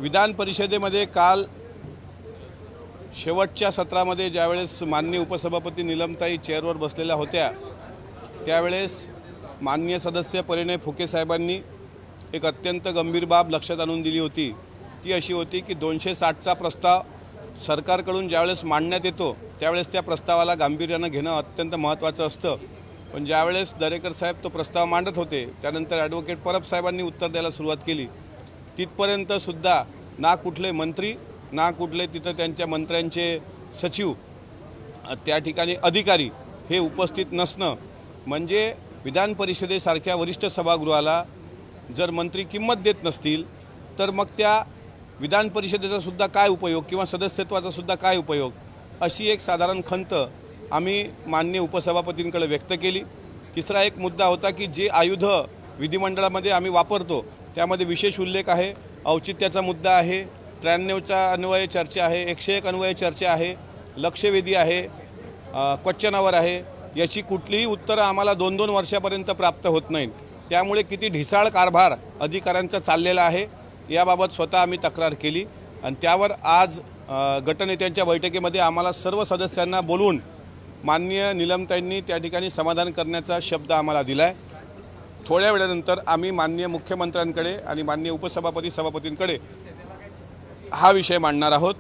विधान परिषदेमध्ये काल शेवटच्या सत्रामध्ये ज्यावेळेस माननीय उपसभापती नीलमताई चेअरवर बसलेल्या होत्या त्यावेळेस माननीय सदस्य परिणय फुके साहेबांनी एक अत्यंत गंभीर बाब लक्षात आणून दिली होती। ती अशी होती की 260चा प्रस्ताव सरकारकडून ज्यावेळेस मांडण्यात येतो त्यावेळेस त्या प्रस्तावाला गांभीर्यानं घेणं अत्यंत महत्त्वाचं असतं। पण ज्यावेळेस दरेकर साहेब तो प्रस्ताव मांडत होते त्यानंतर ॲडव्होकेट परब साहेबांनी उत्तर द्यायला सुरुवात केली। तिथपर्यंत सुद्धा ना कुठले मंत्री ना कुठले तिथं त्यांच्या मंत्र्यांचे सचिव त्या ठिकाणी अधिकारी हे उपस्थित नसणं म्हणजे विधान परिषदेसारख्या वरिष्ठ सभागृहाला जर मंत्री किंमत देत नसतील तर मग त्या विधान परिषदेचा सुद्धा काय उपयोग किंवा सदस्यत्वाचा सुद्धा काय उपयोग, अशी एक साधारण खंत आम्ही माननीय उपसभापतींकडे व्यक्त केली। तिसरा एक मुद्दा होता की जे आयुध विधिमंडळामध्ये आम्ही वापरतो त्यामध्ये विशेष उल्लेख आहे, औचित्याचा मुद्दा आहे, 93चा अन्वय चर्चा आहे, 101 अन्वय चर्चा आहे, लक्षवेधी आहे, क्वेश्चनावर आहे, याची कुठलीही उत्तरं आम्हाला 2-2 वर्षापर्यंत प्राप्त होत नाहीत। त्यामुळे किती ढिसाळ कारभार अधिकाऱ्यांचा चाललेला आहे याबाबत स्वतः आम्ही तक्रार केली आणि त्यावर आज गटनेत्यांच्या बैठकीमध्ये आम्हाला सर्व सदस्यांना बोलवून माननीय नीलमताईंनी त्या ठिकाणी समाधान करण्याचा शब्द आम्हाला दिला आहे। थोड्या वेळानंतर आम्ही माननीय मुख्यमंत्र्यांकडे आणि माननीय सभापतींकडे हा विषय मांडणार आहोत।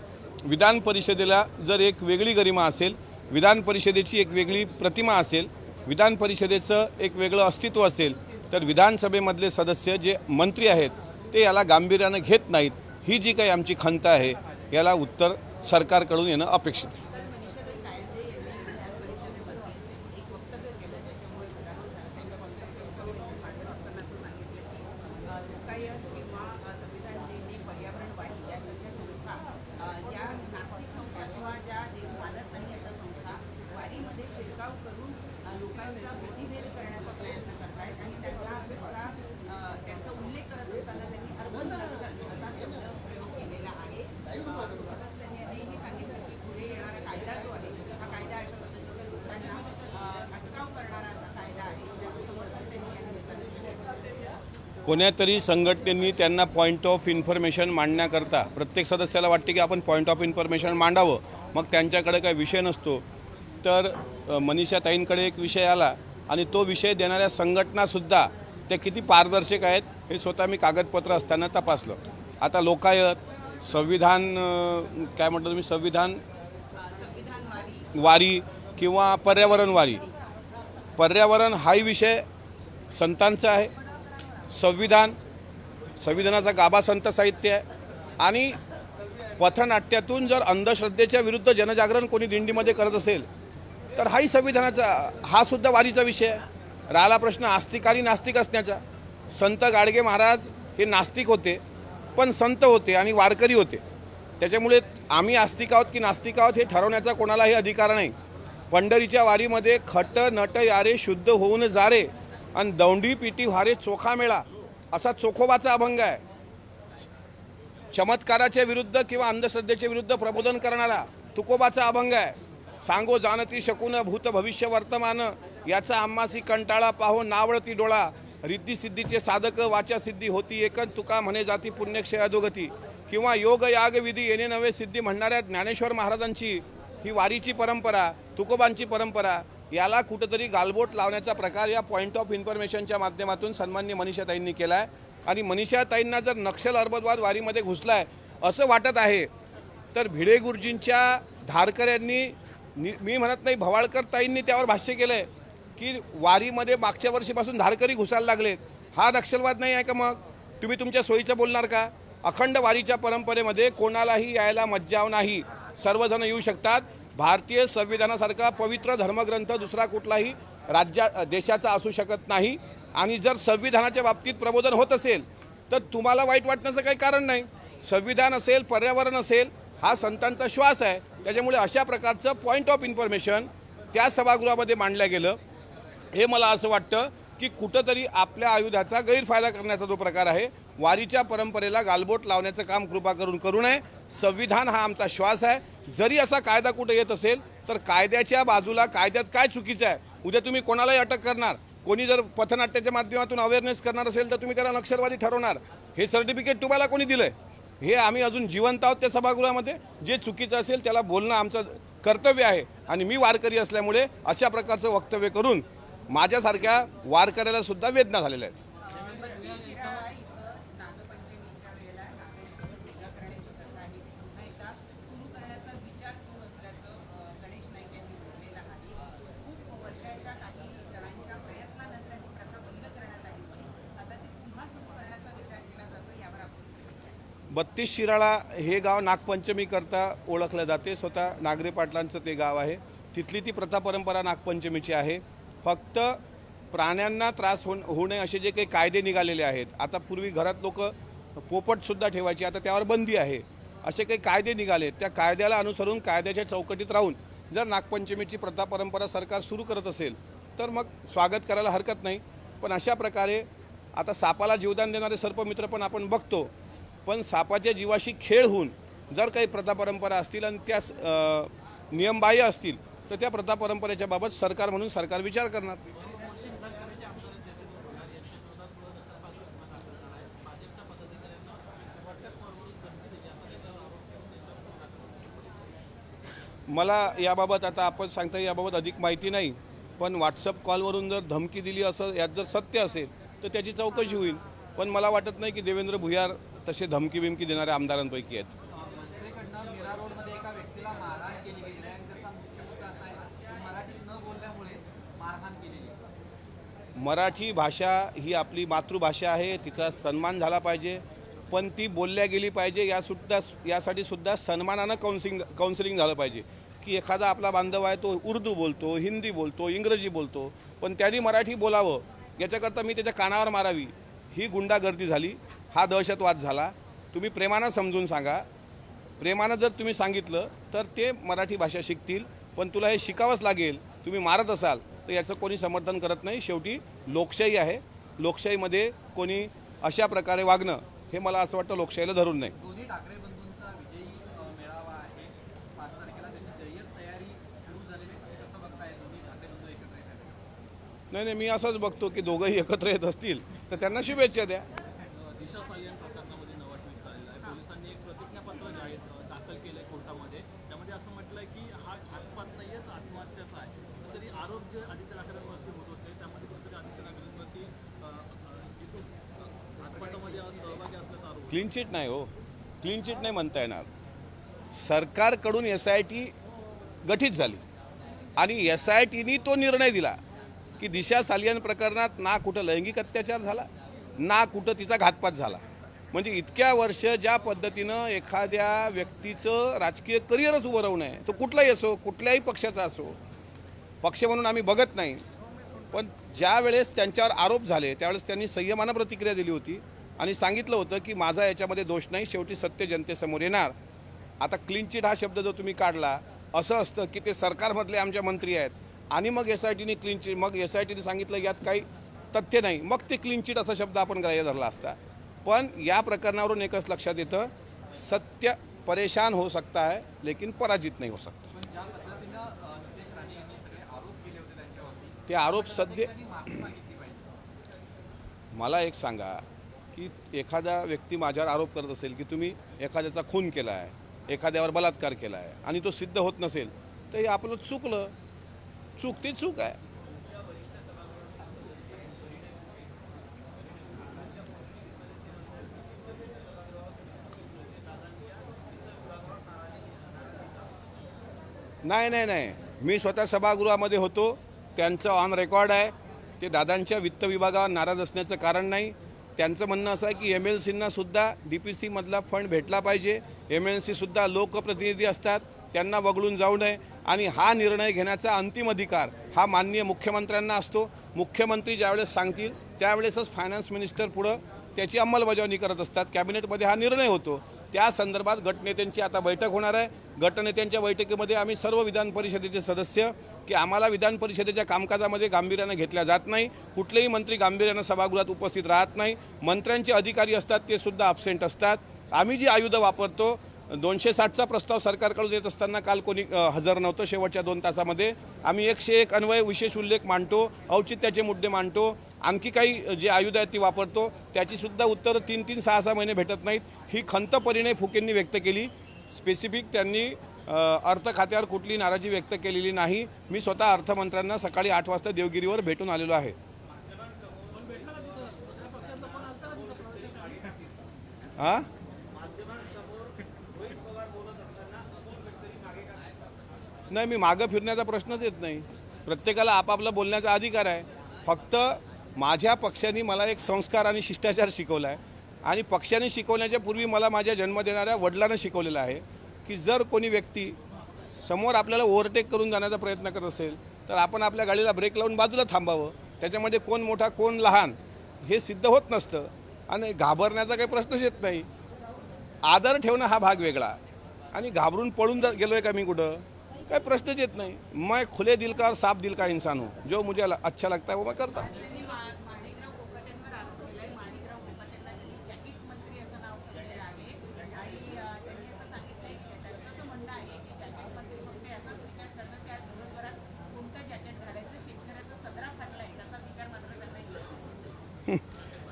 विधान परिषदेला जर एक वेगळी गरिमा असेल, विधान परिषदेची एक वेगळी प्रतिमा असेल, विधान परिषदेचं एक वेगळं अस्तित्व असेल तर विधानसभेमधले सदस्य जे मंत्री आहेत ते याला गांभीर्यानं घेत नाहीत। ही जी काही आमची खंत आहे याला उत्तर सरकारकडून येणं अपेक्षित आहे। कोण्यातरी संघटनेने त्यांना पॉईंट ऑफ इन्फॉर्मेशन मांडण्याकरता प्रत्येक सदस्याला वाटते की आपण पॉईंट ऑफ इन्फॉर्मेशन मांडावं, मग त्यांच्याकडे काही विषय नसतो। तर मनीषाताईंकडे एक विषय आला आणि तो विषय देणाऱ्या संघटनासुद्धा त्या किती पारदर्शक आहेत हे स्वतः मी कागदपत्र असताना तपासलं। आता लोकायत, संविधान काय म्हणतो तुम्ही, संविधान वारी किंवा पर्यावरण वारी, पर्यावरण हाही विषय संतांचा आहे, संविधानाचा गाभा संत साहित्य आहे आणि पथनाट्यातून जर अंधश्रद्धेच्या विरुद्ध जनजागरण कोणी दिंडीमध्ये करत असेल तर हाही संविधानाचा, हा सुद्धा वारीचा विषय आहे। राहिला प्रश्न आस्तिक आणि नास्तिक असण्याचा, संत गाडगे महाराज हे नास्तिक होते पण संत होते आणि वारकरी होते, त्याच्यामुळे आम्ही आस्तिक आहोत की नास्तिक आहोत हे ठरवण्याचा कोणालाही अधिकार नाही। पंढरीच्या वारीमध्ये खट नट यारे शुद्ध होऊन जारे आणि दौंडी पिटी व्हारे चोखा मेळा असा चोखोबाचा अभंग आहे। चमत्काराच्या विरुद्ध किंवा अंधश्रद्धेच्या विरुद्ध प्रबोधन करणारा तुकोबाचा अभंग आहे। सांगो जानती शकून भूत भविष्य वर्तमान याचा आम्हासी कंटाळा पाहो नावळती डोळा, रिद्धी सिद्धीचे साधक वाचा सिद्धी होती एकन तुका म्हणे जाती पुण्यक्षय अधोगती, किंवा योग याग विधी येणे नवे सिद्धी म्हणणाऱ्या ज्ञानेश्वर महाराजांची ही वारीची परंपरा, तुकोबांची परंपरा, याला कुठंतरी गालबोट लावण्याचा प्रकार या पॉईंट ऑफ इन्फॉर्मेशनच्या माध्यमातून सन्माननीय मनीषाताईंनी केला आहे। आणि मनीषाताईंना जर नक्षल अर्बदवाद वारीमध्ये घुसला आहे असं वाटत आहे तर भिडे गुरुजींच्या धारकऱ्यांनी, मी म्हणत नाही भवाळकर ताईंनी त्यावर भाष्य केलं आहे की वारीमध्ये मागच्या वर्षीपासून धारकरी घुसायला लागलेत, हा नक्षलवाद नाही आहे का? मग तुम्ही तुमच्या सोयीचं बोलणार का? अखंड वारीच्या परंपरेमध्ये कोणालाही यायला मज्जाव नाही, सर्वजण येऊ शकतात। भारतीय संविधानासारखा पवित्र धर्मग्रंथ दुसरा कुठलाही देशाचा असू शकत नाही आणि जर संविधानाच्या बाबतीत प्रबोधन होत असेल तर तुम्हाला वाईट वाटण्याचं काही कारण नाही। संविधान असेल, पर्यावरण असेल, हा संतांचा श्वास आहे, त्याच्यामुळे अशा प्रकारचं पॉईंट ऑफ इन्फॉर्मेशन त्या सभागृहामध्ये मांडलं गेलं हे मला असं वाटतं की कुठंतरी आपल्या आयुधाचा गैरफायदा करण्याचा जो प्रकार आहे, वारीच्या परंपरेला गालबोट लावण्याचं काम कृपा करून करू नये। संविधान हा आमचा श्वास आहे। जरी असा कायदा कुठे येत असेल तर कायद्याच्या बाजूला कायद्यात काय चुकीचं आहे, उद्या तुम्ही कोणालाही अटक करणार, कोणी जर पथनाट्याच्या माध्यमातून अवेअरनेस करणार असेल तर तुम्ही त्याला नक्षलवादी ठरवणार, हे सर्टिफिकेट तुम्हाला कोणी दिलंय? हे आम्ही अजून जिवंत आहोत त्या सभागृहामध्ये. जे चुकीचं असेल त्याला बोलणं आमचं कर्तव्य आहे आणि मी वारकरी असल्यामुळे अशा प्रकारचं वक्तव्य करून माझ्यासारख्या वारकऱ्याला सुद्धा वेदना झालेल्या आहेत. बत्तीस शिराळा हे गाव नागपंचमीकरता ओळखलं जाते. स्वतः नागरे पाटलांचं ते गाव आहे. तिथली ती प्रथा परंपरा नागपंचमीची आहे. फक्त प्राण्यांना त्रास होऊ नये असे जे काही कायदे निघालेले आहेत. आता पूर्वी घरात लोक पोपटसुद्धा ठेवायची, आता त्यावर बंदी आहे. असे काही कायदे निघाले, त्या कायद्याला अनुसरून कायद्याच्या चौकटीत राहून जर नागपंचमीची प्रथा परंपरा सरकार सुरू करत असेल तर मग स्वागत करायला हरकत नाही. पण अशा प्रकारे आता सापाला जीवदान देणारे सर्पमित्र पण आपण बघतो. पण सापाच्या जीवाशी खेळ होऊन जर काही प्रथा परंपरा असतील आणि त्या नियमबाह्य असतील तर त्या प्रथा परंपरेच्या बाबत सरकार म्हणून सरकार विचार करणार. मला याबाबत आता आपण सांगता याबाबत अधिक माहिती नाही. पण व्हॉट्सअप कॉलवरून जर धमकी दिली असं यात जर सत्य असेल तर त्याची चौकशी होईल. पण मला वाटत नाही की देवेंद्र भुयार तसे धमकी बिमकी देणाऱ्या आमदारांपैकी आहेत. मराठी भाषा ही आपली मातृभाषा आहे, तिचा सन्मान झाला पाहिजे. पण ती बोलल्या गेली पाहिजे यासाठी सुद्धा सन्मानानं काउन्सिलिंग झालं पाहिजे. की एखादा आपला बांधव आहे तो उर्दू बोलतो, हिंदी बोलतो, इंग्रजी बोलतो, पण त्यांनी मराठी बोलावं याच्याकरता मी त्याच्या कानावर मारावी, ही गुंडागर्दी झाली, हा दहशतवाद झाला. तुम्ही प्रेमानं समजून सांगा. प्रेमानं जर तुम्ही सांगितलं तर ते मराठी भाषा शिकतील. पण तुला हे शिकावंच लागेल, तुम्ही मारत असाल तर याचं कोणी समर्थन करत नाही. शेवटी लोकशाही आहे. लोकशाहीमध्ये कोणी अशा प्रकारे वागणं हे मला असं वाटतं लोकशाहीला धरून नाही. दोन्ही ठाकरे बंधूंचा विजयी मेळावा आहे 5 तारखेला, त्याची जय्यत तयारी सुरू झालेली आहे. कसं बघताय दोन्ही ठाकरे बंधू एकत्र येतात? नाही, मी असंच बघतो की दोघंही एकत्र येत असतील तर त्यांना शुभेच्छा द्या. दिशा सालियन प्रकरणामध्ये नवा ट्विस्ट आलेला आहे. पोलिसांनी एक प्रतिज्ञापत्र दाखल केलं आहे कोर्टामध्ये. त्यामध्ये असं म्हटलं आहे की हा घातपात नाही आहे, आत्महत्याचा आहे. तरी आरोप जे आदित्य ठाकरेंवरती होत होते त्यामध्ये कुठेतरी आदित्य ठाकरेंवरती घातपातामध्ये सहभागी असल्याचा आरोप. क्लीन चिट नाही हो, क्लीन चिट नाही म्हणता येणार. सरकारकडून SIT गठीत झाली आणि SITनी तो निर्णय दिला की दिशा सालियन प्रकरणात ना कुठं लैंगिक अत्याचार झाला ना कुठं तिचा घातपात झाला. म्हणजे इतक्या वर्ष ज्या पद्धतीनं एखाद्या व्यक्तीचं राजकीय करिअरच उभं राहू नये, तो कुठलाही असो, कुठल्याही पक्षाचा असो, पक्ष म्हणून आम्ही बघत नाही. पण ज्या वेळेस त्यांच्यावर आरोप झाले त्यावेळेस त्यांनी संयमानं प्रतिक्रिया दिली होती आणि सांगितलं होतं की माझा याच्यामध्ये दोष नाही, शेवटी सत्य जनतेसमोर येणार. आता क्लीन चिट हा शब्द जो तुम्ही काढला, असं असतं की ते सरकारमधले आमच्या मंत्री आहेत आणि मग SITनी क्लीन चिट, मग SITने सांगितलं यात काही तथ्य नाही, मग ते क्लीन चिट असा शब्द आपण ग्राह्य धरला असता. पण या प्रकरणावरून एकच लक्षात येतं, सत्य परेशान हो सकता है लेकिन पराजित नहीं हो सकता. ते आरोप सध्या मला एक सांगा की एखादा व्यक्ती माझ्यावर आरोप करत असेल की तुम्ही एखाद्याचा खून केला आहे, एखाद्यावर बलात्कार केला आहे आणि तो सिद्ध होत नसेल तर हे आपलं चुकलं. चूक ती चूक आहे. नाही, मी स्वतः सभागृहामध्ये होतो, त्यांचं ऑन रेकॉर्ड आहे. ते दादांच्या वित्त विभागावर नाराज असण्याचं कारण नाही. त्यांचं म्हणणं असं आहे की MLCंना सुद्धा DPC मधला फंड भेटला पाहिजे. MLC सुद्धा लोकप्रतिनिधी असतात, त्यांना वगळून जाऊ नये आणि हा निर्णय घेण्याचा अंतिम अधिकार हा माननीय मुख्यमंत्र्यांना असतो. मुख्यमंत्री ज्यावेळेस सांगतील त्यावेळेसच फायनान्स मिनिस्टर पुढं त्याची अंमलबजावणी करत असतात. कॅबिनेटमध्ये हा निर्णय होतो. त्या संदर्भात गटनेत्यांची आता बैठक होणार आहे. गटनेत्यांच्या बैठकीमध्ये आम्ही सर्व विधान परिषदेचे सदस्य की आम्हाला विधान परिषदेच्या कामकाजामध्ये गांभीर्यानं घेतल्या जात नाही. कुठलेही मंत्री गांभीर्यानं सभागृहात उपस्थित राहत नाही. मंत्र्यांचे अधिकारी असतात ते सुद्धा ॲब्सेंट असतात. आम्ही जी आयुधं वापरतो 260चा प्रस्ताव सरकारकडून येत असताना काल कोणी हजर नव्हतं. शेवटच्या 2 तासामध्ये आम्ही 101 अन्वय विशेष उल्लेख मांडतो, औचित्याचे मुद्दे मांडतो, आणखी काही जे आयुध आहेत ती वापरतो. त्याचीसुद्धा उत्तरं 3-3, 6-6 महिने भेटत नाहीत. ही खंत परिणय फुकेंनी व्यक्त केली. स्पेसिफिक त्यांनी अर्थ खात्यावर कुठली नाराजी व्यक्त केलेली नाही. मी स्वतः अर्थमंत्र्यांना सकाळी 8 वाजता देवगिरीवर भेटून आलेलो आहे. हां, नाही, मी मागं फिरण्याचा प्रश्नच येत नाही. प्रत्येकाला आपापला बोलण्याचा अधिकार आहे. फक्त माझ्या पक्षाने मला एक संस्कार आणि शिष्टाचार शिकवला आहे आणि पक्षाने शिकवण्याच्या पूर्वी मला माझ्या जन्म देणाऱ्या वडिलांना शिकवलेलं आहे की जर कोणी व्यक्ती समोर आपल्याला ओव्हरटेक करून जाण्याचा प्रयत्न करत असेल तर आपण आपल्या गाडीला ब्रेक लावून बाजूला थांबावं. त्याच्यामध्ये कोण मोठा कोण लहान हे सिद्ध होत नसतं आणि घाबरण्याचा काही प्रश्नच येत नाही. आदर ठेवणं हा भाग वेगळा आणि घाबरून पळून गेलो आहे का मी कुठं, काही प्रश्नच येत नाही. मैं खुले दिल का और साफ दिल का इंसान हूँ. जो मुझे अच्छा लगता है वो मैं करता हूँ. माणिकराव कोकाटेंवर आरोप केलाय. माणिकराव कोकाटेंना त्यांनी जॅकेट मंत्री असं नाव ठेवलेलं आहे आणि त्यांनी असं सांगितलंय की त्यांचं असं म्हणणं आहे की जॅकेट मंत्री फक्त याचाच विचार करतात की आज दिवसभरात कोणतं जॅकेट घालायचं. शेतकऱ्याचा सदरा फाटलाय त्याचा विचार मात्र त्यांना येईल.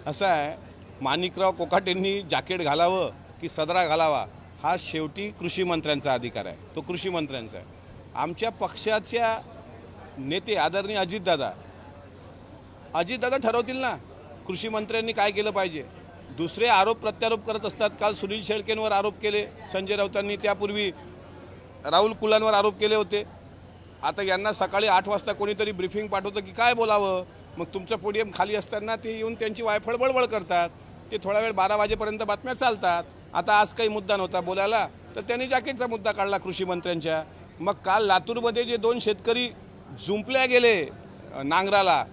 असं आहे, माणिकराव कोकाटेंनी जॅकेट घालावं की सदरा घालावा हा शेवटी कृषी मंत्र्यांचा अधिकार आहे. तो कृषी मंत्र्यांचा आहे. आमच्या पक्षाच्या नेते आदरणीय अजितदादा ठरवतील ना कृषी मंत्र्यांनी काय केलं पाहिजे. दुसरे आरोप प्रत्यारोप करत असतात. काल सुनील शेळकेंवर आरोप केले संजय राऊतांनी, त्यापूर्वी राहुल कुलांवर आरोप केले होते. आता यांना सकाळी 8 वाजता कोणीतरी ब्रीफिंग पाठवतं की काय बोलावं. मग तुमचं पोडियम खाली असताना ते येऊन त्यांची वायफळ बळबळ करतात. ते थोडा वेळ 12 वाजेपर्यंत बातम्या चालतात. आता आज काही मुद्दा नव्हता बोलायला तर त्यांनी जॅकेटचा मुद्दा काढला कृषी मंत्र्यांच्या. मग काल लातूरमध्ये जे 2 शेतकरी जुंपल्या गेले नांगराला,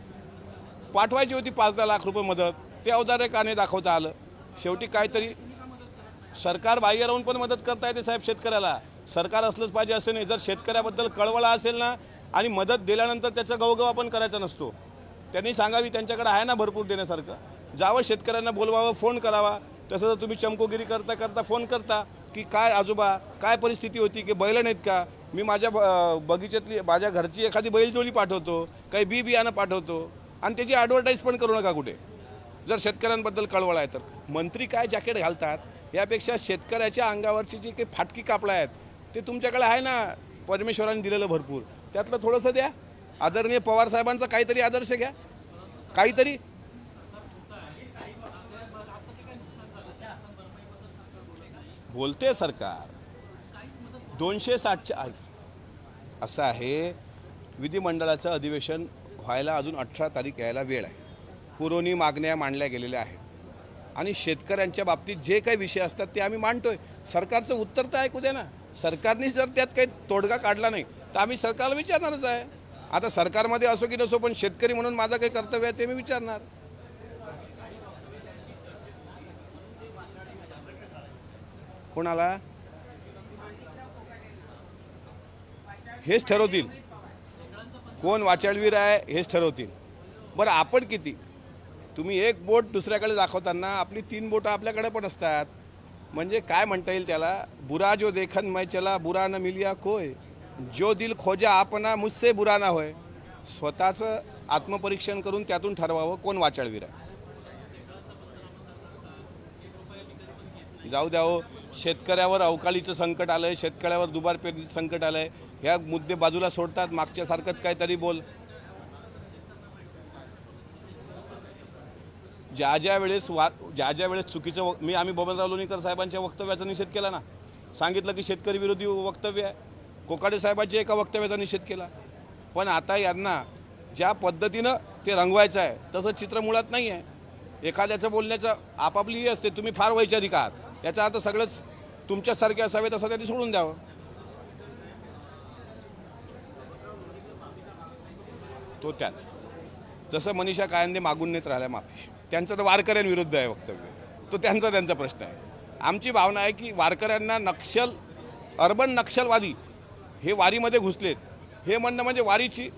पाठवायची होती 5-10 लाख रुपये मदत, ते औदार्य का नाही दाखवता आलं. शेवटी काहीतरी सरकार बाह्य राहून पण मदत करता येते साहेब शेतकऱ्याला. सरकार असलंच पाहिजे असं नाही. जर शेतकऱ्याबद्दल कळवळा असेल ना आणि मदत दिल्यानंतर त्याचा गवगवा पण करायचा नसतो. त्यांनी सांगावी त्यांच्याकडे आहे ना भरपूर देण्यासारखं, जावं शेतकऱ्यांना बोलवावं, फोन करावा. तसं जर तुम्ही चमकोगिरी करता करता फोन करता की काय आजोबा काय परिस्थिती होती की बैल नाहीत का, मी माझ्या बगीच्यातली माझ्या घरची एखादी बैलजोडी पाठवतो, काही बियाणं पाठवतो आणि त्याची ॲडव्हर्टाईज पण करू नका कुठे, जर शेतकऱ्यांबद्दल कळवळ आहे तर. मंत्री काय जॅकेट घालतात यापेक्षा शेतकऱ्याच्या अंगावरची जी काही फाटकी कापडं आहेत ते तुमच्याकडे आहे ना परमेश्वरांनी दिलेलं भरपूर, त्यातलं थोडंसं द्या. आदरणीय पवार साहेबांचा काहीतरी आदर्श घ्या. काहीतरी बोलते सरकार 260च्या असं आहे. विधिमंडळाचं अधिवेशन व्हायला अजून 18 तारीख यायला वेळ आहे. पुरवणी मागण्या मांडल्या गेलेल्या आहेत आणि शेतकऱ्यांच्या बाबतीत जे काही विषय असतात ते आम्ही मांडतोय. सरकारचं उत्तर तर ऐकू द्या ना. सरकारने जर त्यात काही तोडगा काढला नाही तर आम्ही सरकारला विचारणारच आहे. आता सरकारमध्ये असो की नसो पण शेतकरी म्हणून माझं काही कर्तव्य आहे ते मी विचारणार. कोणाला हेच ठरवतील, कोण वाचाळवीर आहे हेच ठरवतील. बरं आपण किती, तुम्ही एक बोट दुसऱ्याकडे दाखवताना आपली 3 बोटं आपल्याकडे पण असतात. म्हणजे काय म्हणता येईल त्याला, बुरा जो देखन मैं चला बुरा न मिलिया कोय, जो दिल खोजा आपना मुझसे बुरा ना होय. स्वतःचं आत्मपरीक्षण करून त्यातून ठरवावं कोण वाचाळवीर आहे. जाऊ द्या हो, शेतकऱ्यावर अवकाळीचं संकट आलं आहे, शेतकऱ्यावर दुबार पेरणीचं संकट आलं आहे, ह्या मुद्दे बाजूला सोडतात. मागच्यासारखंच काहीतरी बोल. ज्या ज्या वेळेस चुकीचं आम्ही बबनराव लोणीकर साहेबांच्या वक्तव्याचा निषेध केला ना, सांगितलं की शेतकरी विरोधी वक्तव्य आहे. कोकाटे साहेबांच्या एका वक्तव्याचा निषेध केला. पण आता यांना ज्या पद्धतीनं ते रंगवायचं आहे तसं चित्र मुळात नाही आहे. एखाद्याचं बोलण्याचं आपापली ही असते, तुम्ही फार वैचारिक आहात याचा अर्थ सगळंच तुमच्यासारखे असावेत असं त्यांनी सोडून द्यावं. तो त्याच जसं मनीषा कायंदे मागून नेत राहिल्या माफी, त्यांचं तर वारकऱ्यांविरुद्ध आहे वक्तव्य, तो त्यांचा प्रश्न आहे. आमची भावना आहे की वारकऱ्यांना अर्बन नक्षलवादी हे वारीमध्ये घुसलेत हे म्हणणं म्हणजे वारीची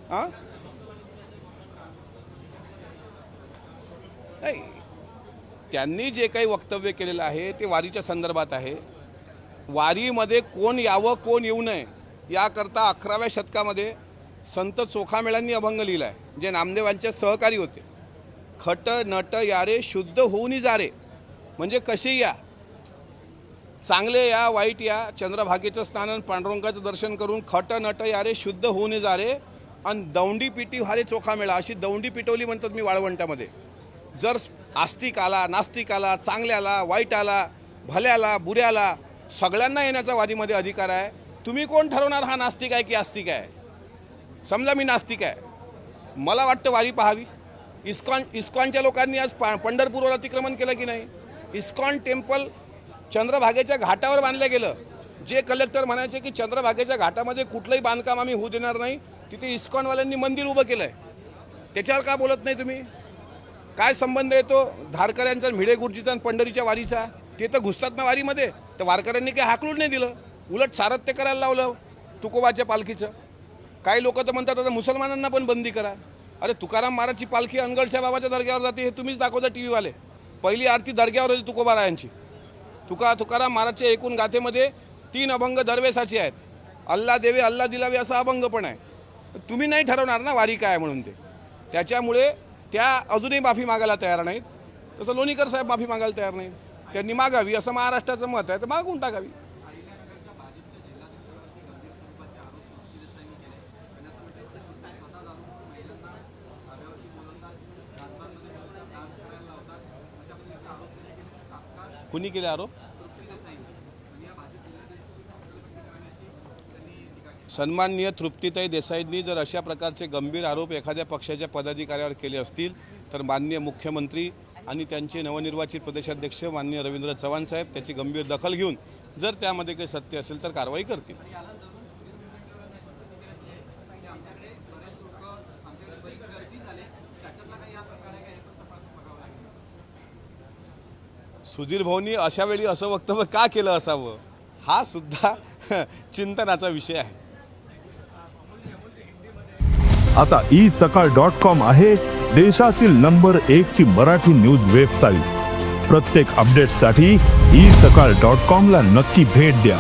नाही. त्यांनी जे काही वक्तव्य केलेलं आहे ते वारीच्या संदर्भात आहे. वारीमध्ये कोण यावं कोण येऊ नये याकरता 11व्या शतकामध्ये संत चोखामेळांनी अभंग लिहिला आहे, जे नामदेवांचे सहकारी होते. खट नट यारे शुद्ध होऊनी जारे, म्हणजे कसे या, चांगले या वाईट या, चंद्रभागेचं स्नान आणि पांडुरंगाचं दर्शन करून खट नट यारे शुद्ध होऊनी जारे, आणि दौंडी पिटी व्हारे चोखामेळा, अशी दौंडी पिटवली म्हणतात मी वाळवंटामध्ये. जर आस्तिक आला, नास्तिक आला, चांगल्याला, वाईटाला, भल्याला, बुऱ्याला, सगळ्यांना येण्याचा वारीमध्ये अधिकार आहे. तुम्ही कोण ठरवणार हा नास्तिक आहे की आस्तिक आहे? समजा मी नास्तिक आहे, मला वाटतं वारी पाहावी. इस्कॉनच्या लोकांनी आज पंढरपूरवर अतिक्रमण केलं की नाही? इस्कॉन टेम्पल चंद्रभागेच्या घाटावर बांधलं गेलं. जे कलेक्टर म्हणायचे की चंद्रभागेच्या घाटामध्ये कुठलंही बांधकाम आम्ही होऊ देणार नाही, तिथे इस्कॉनवाल्यांनी मंदिर उभं केलं आहे. त्याच्यावर का बोलत नाही तुम्ही? काय संबंध येतो धारकऱ्यांचा, भिडे गुरुजीचा आणि पंढरीच्या वारीचा? ते तर घुसतात ना वारीमध्ये, तर वारकऱ्यांनी काही हाकलून नाही दिलं, उलट सारथ्य करायला लावलं तुकोबाच्या पालखीचं. काही लोक तर म्हणतात आता मुसलमानांना पण बंदी करा. अरे तुकाराम महाराजची पालखी अनगडशा बाबाच्या दर्ग्यावर जाते, हे तुम्हीच दाखवता टी व्हीवाले. पहिली आरती दर्ग्यावर होती तुकोबारायांची. तुकाराम महाराजच्या एकूण गाथेमध्ये 3 अभंग दरवेसाचे आहेत. अल्ला देवे अल्ला दिलावे असा अभंग पण आहे. तुम्ही नाही ठरवणार ना वारी काय म्हणून ते. त्याच्यामुळे त्या अजूनही माफी मागायला तयार नाहीत. तसं लोणीकर साहेब माफी मागायला तयार नाहीत. त्यांनी मागावी असं महाराष्ट्राचं मत आहे, तर मागून टाकावी. कुणी केले आरोप? सन्माननीय तृप्तीताई देसाईंनी जर अशा प्रकारचे गंभीर आरोप एखाद्या पक्षाच्या पदाधिकाऱ्यावर केले असतील तर माननीय मुख्यमंत्री आणि त्यांचे नवनिर्वाचित प्रदेशाध्यक्ष माननीय रवींद्र चव्हाण साहेब त्याची गंभीर दखल घेऊन जर त्यामध्ये काही सत्य असेल तर कारवाई करतील. सुधीर भाऊंनी अशा वेळी असं वक्तव्य का केलं असावं, हा सुद्धा चिंतनाचा विषय आहे. आता isakal.com आहे देशातील नंबर 1 ची मराठी न्यूज वेबसाईट. प्रत्येक अपडेटसाठी isakal.com ला नक्की भेट द्या.